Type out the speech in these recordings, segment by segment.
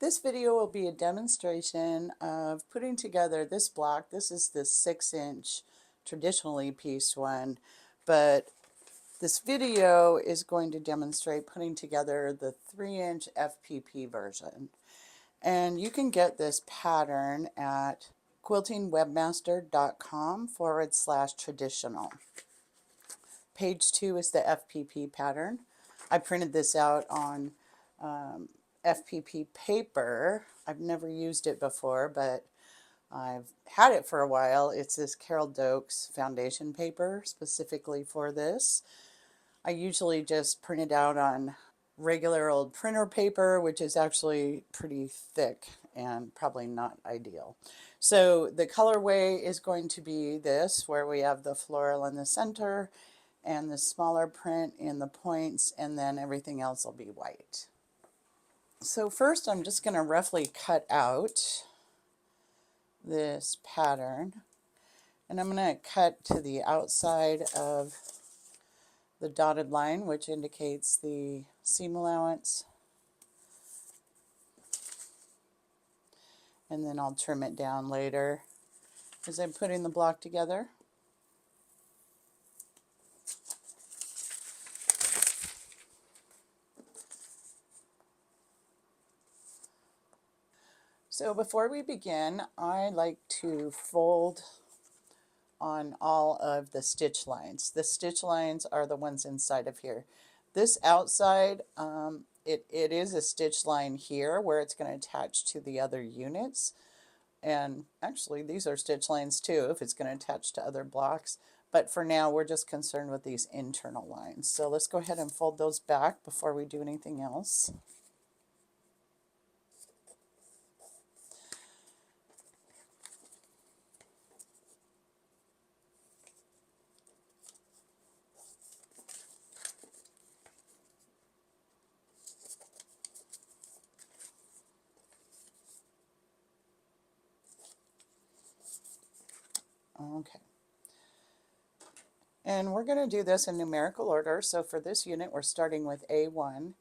This video will be a demonstration of putting together this block. This is the 6-inch traditionally pieced one, but this video is going to demonstrate putting together the 3-inch FPP version. And you can get this pattern at quiltingwebmaster.com/traditional. Page 2 is the FPP pattern. I printed this out on FPP paper. I've never used it before, but I've had it for a while. It's this Carol Doakes foundation paper specifically for this. I usually just print it out on regular old printer paper, which is actually pretty thick and probably not ideal. So the colorway is going to be this, where we have the floral in the center and the smaller print in the points, and then everything else will be white. So first I'm just going to roughly cut out this pattern, and I'm going to cut to the outside of the dotted line, which indicates the seam allowance, and then I'll trim it down later as I'm putting the block together. So before we begin, I like to fold on all of the stitch lines. The stitch lines are the ones inside of here. This outside, it is a stitch line here where it's going to attach to the other units. And actually these are stitch lines too if it's going to attach to other blocks. But for now we're just concerned with these internal lines. So let's go ahead and fold those back before we do anything else. Okay. And we're going to do this in numerical order. So for this unit, we're starting with A1.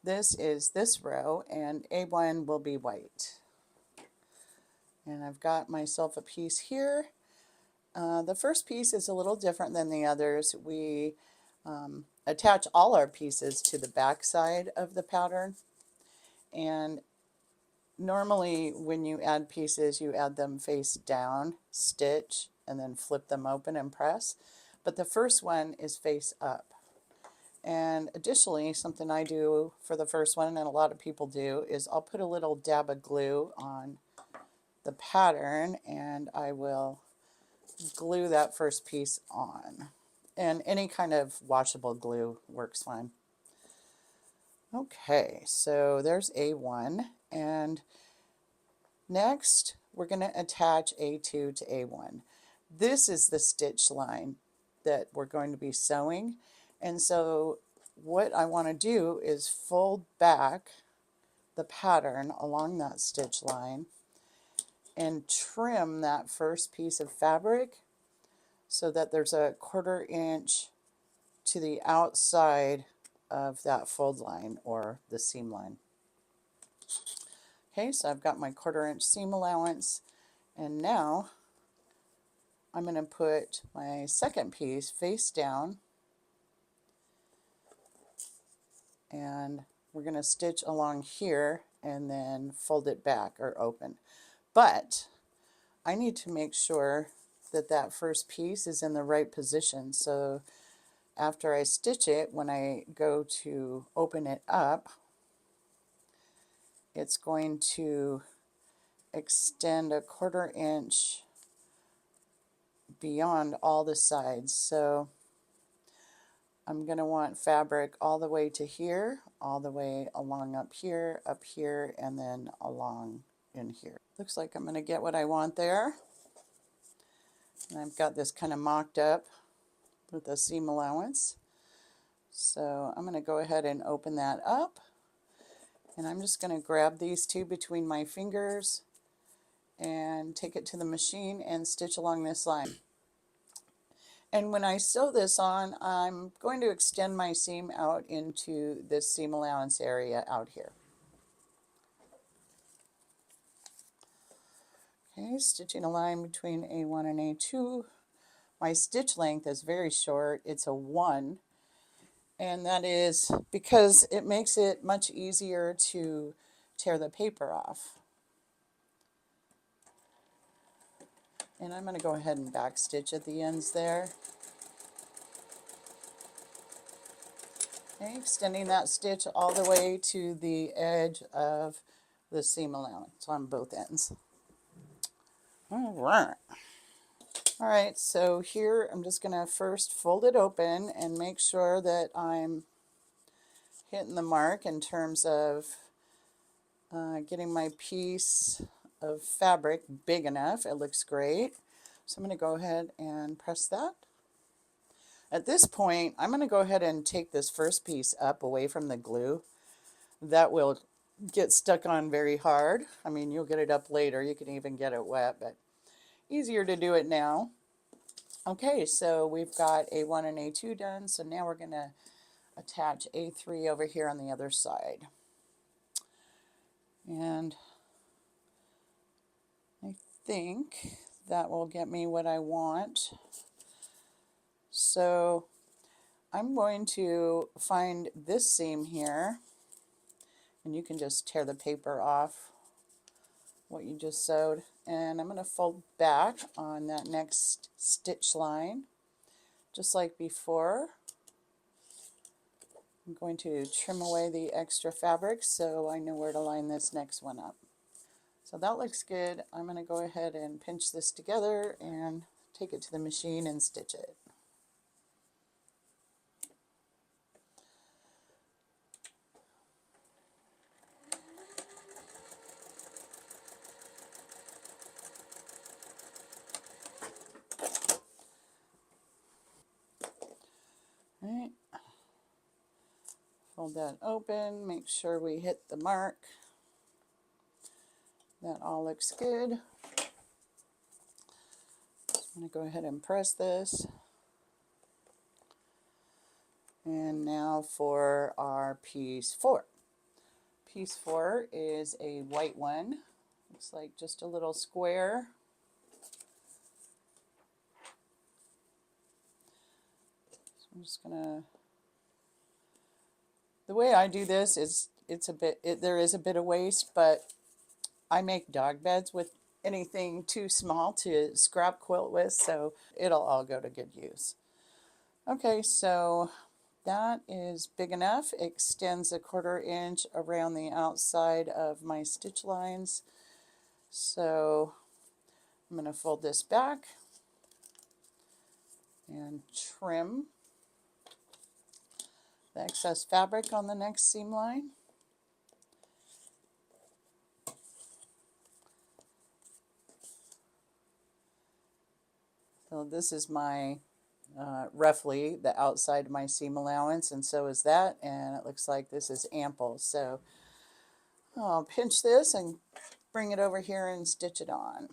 This is this row, and A1 will be white. And I've got myself a piece here. The first piece is a little different than the others. We attach all our pieces to the back side of the pattern. And normally when you add pieces, you add them face down, stitch, and then flip them open and press. But the first one is face up. And additionally, something I do for the first one, and a lot of people do, is I'll put a little dab of glue on the pattern and I will glue that first piece on. And any kind of washable glue works fine. Okay, so there's A1, and next we're going to attach A2 to A1. This is the stitch line that we're going to be sewing, and so what I want to do is fold back the pattern along that stitch line and trim that first piece of fabric so that there's a 1/4 inch to the outside of that fold line or the seam line. Okay, so I've got my 1/4 inch seam allowance, and now I'm going to put my second piece face down, and we're going to stitch along here and then fold it back or open. But I need to make sure that that first piece is in the right position. So after I stitch it, when I go to open it up, it's going to extend a 1/4 inch beyond all the sides. So I'm going to want fabric all the way to here, all the way along up here, and then along in here. Looks like I'm going to get what I want there. And I've got this kind of mocked up with a seam allowance. So I'm going to go ahead and open that up. And I'm just going to grab these two between my fingers and take it to the machine and stitch along this line. And when I sew this on, I'm going to extend my seam out into this seam allowance area out here. Okay, stitching a line between A1 and A2. My stitch length is very short. It's a 1. And that is because it makes it much easier to tear the paper off. And I'm going to go ahead and back stitch at the ends there. Okay, extending that stitch all the way to the edge of the seam allowance on both ends. All right. All right, so here I'm just going to first fold it open and make sure that I'm hitting the mark in terms of getting my piece of fabric big enough. It looks great. So I'm going to go ahead and press that. At this point, I'm going to go ahead and take this first piece up away from the glue. That will get stuck on very hard. I mean, you'll get it up later. You can even get it wet, but easier to do it now. Okay, so we've got A1 and A2 done. So now we're going to attach A3 over here on the other side. And I think that will get me what I want. So I'm going to find this seam here, and you can just tear the paper off what you just sewed, and I'm going to fold back on that next stitch line just like before. I'm going to trim away the extra fabric so I know where to line this next one up. So that looks good. I'm going to go ahead and pinch this together and take it to the machine and stitch it. All right. Fold that open, make sure we hit the mark. That all looks good. I'm going to go ahead and press this. And now for our piece 4. Piece 4 is a white one. Looks like just a little square. So I'm just going to... The way I do this is there is a bit of waste, but I make dog beds with anything too small to scrap quilt with, so it'll all go to good use. Okay, so that is big enough. It extends 1/4 inch around the outside of my stitch lines. So I'm going to fold this back and trim the excess fabric on the next seam line. So this is my roughly the outside of my seam allowance, and so is that, and it looks like this is ample. So I'll pinch this and bring it over here and stitch it on.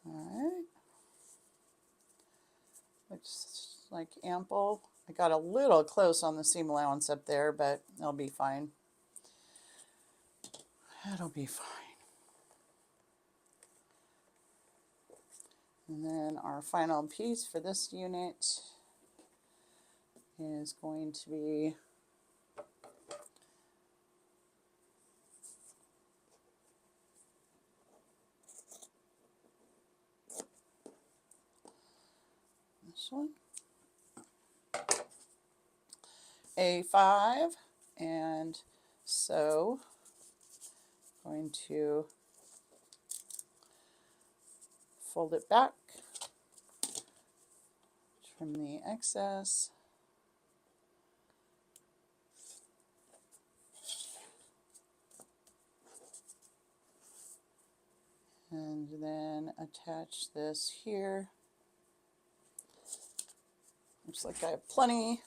Alright, looks like ample. I got a little close on the seam allowance up there, but it'll be fine. That'll be fine. And then our final piece for this unit is going to be this one. A5, and so I'm going to fold it back, trim the excess, and then attach this here. Looks like I have plenty.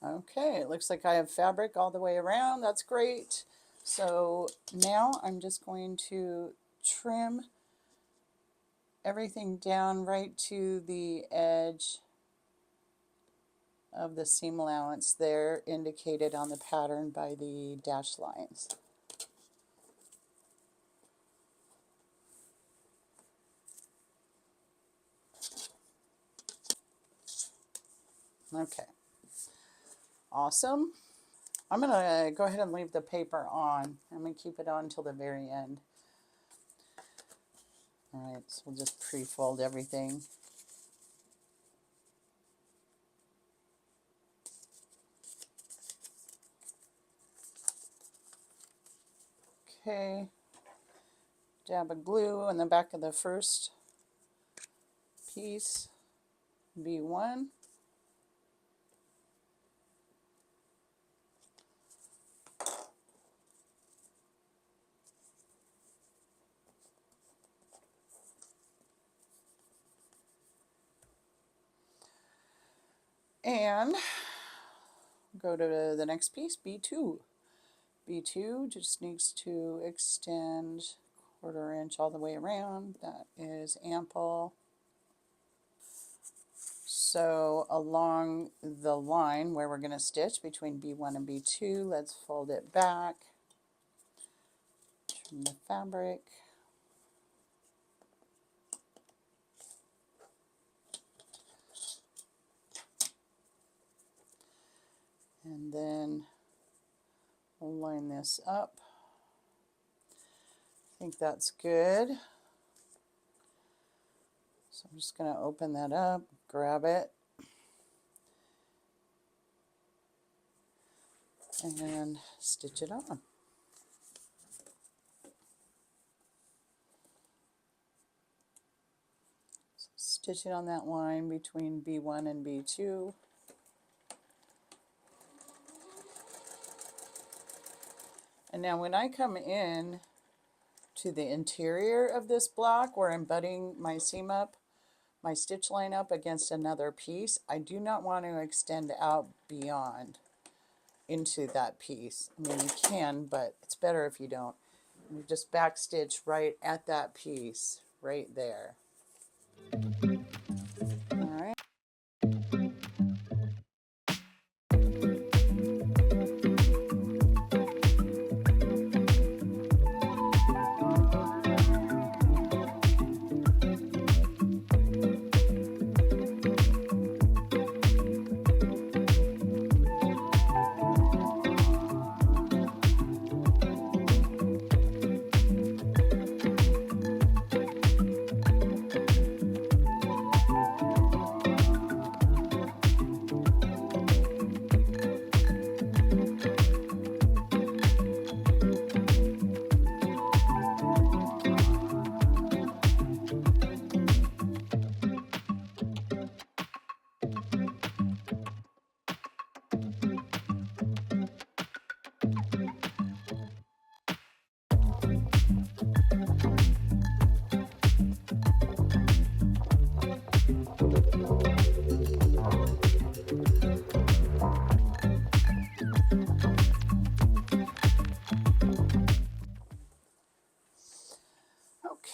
Okay, it looks like I have fabric all the way around. That's great. So now I'm just going to trim everything down right to the edge of the seam allowance there, indicated on the pattern by the dashed lines. Okay, awesome. I'm going to go ahead and leave the paper on. I'm going to keep it on until the very end. All right, so we'll just pre-fold everything. Okay, dab of glue on the back of the first piece, B1. And go to the next piece, B2. B2 just needs to extend 1/4 inch all the way around. That is ample. So along the line where we're going to stitch between B1 and B2, let's fold it back, trim the fabric. And then we'll line this up. I think that's good. So I'm just going to open that up, grab it, and stitch it on. So stitch it on that line between B1 and B2. And now when I come in to the interior of this block where I'm butting my seam up, my stitch line up against another piece, I do not want to extend out beyond into that piece. I mean, you can, but it's better if you don't. You just back stitch right at that piece right there. All right.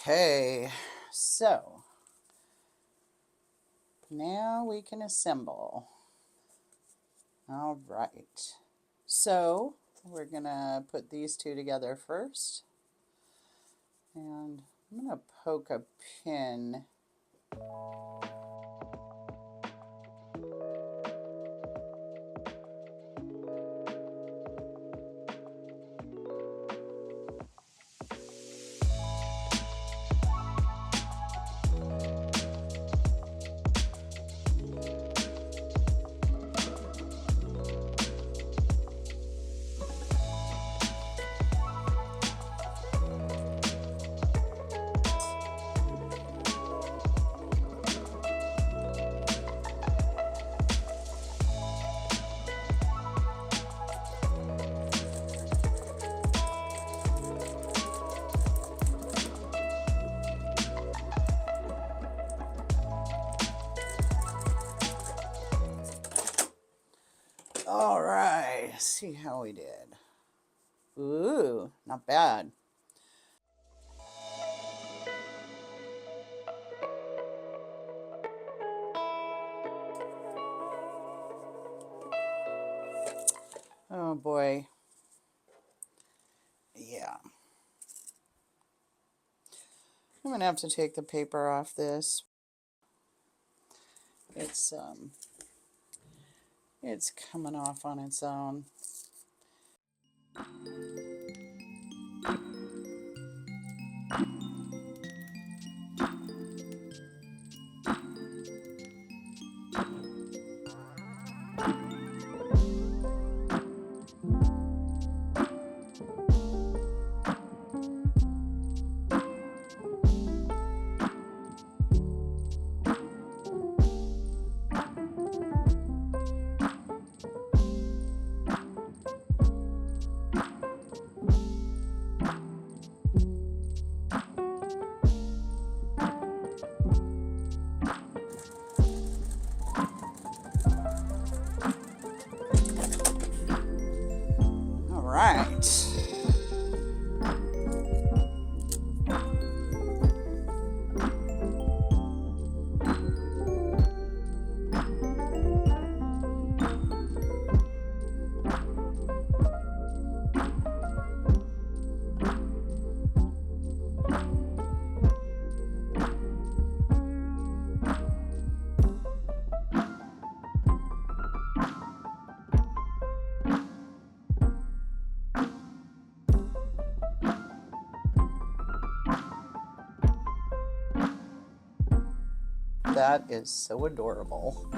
Okay, so now we can assemble. All right, so we're gonna put these two together first, and I'm gonna poke a pin . see how we did. Ooh, not bad. Oh boy. Yeah. I'm gonna have to take the paper off this. It's coming off on its own. All right. That is so adorable.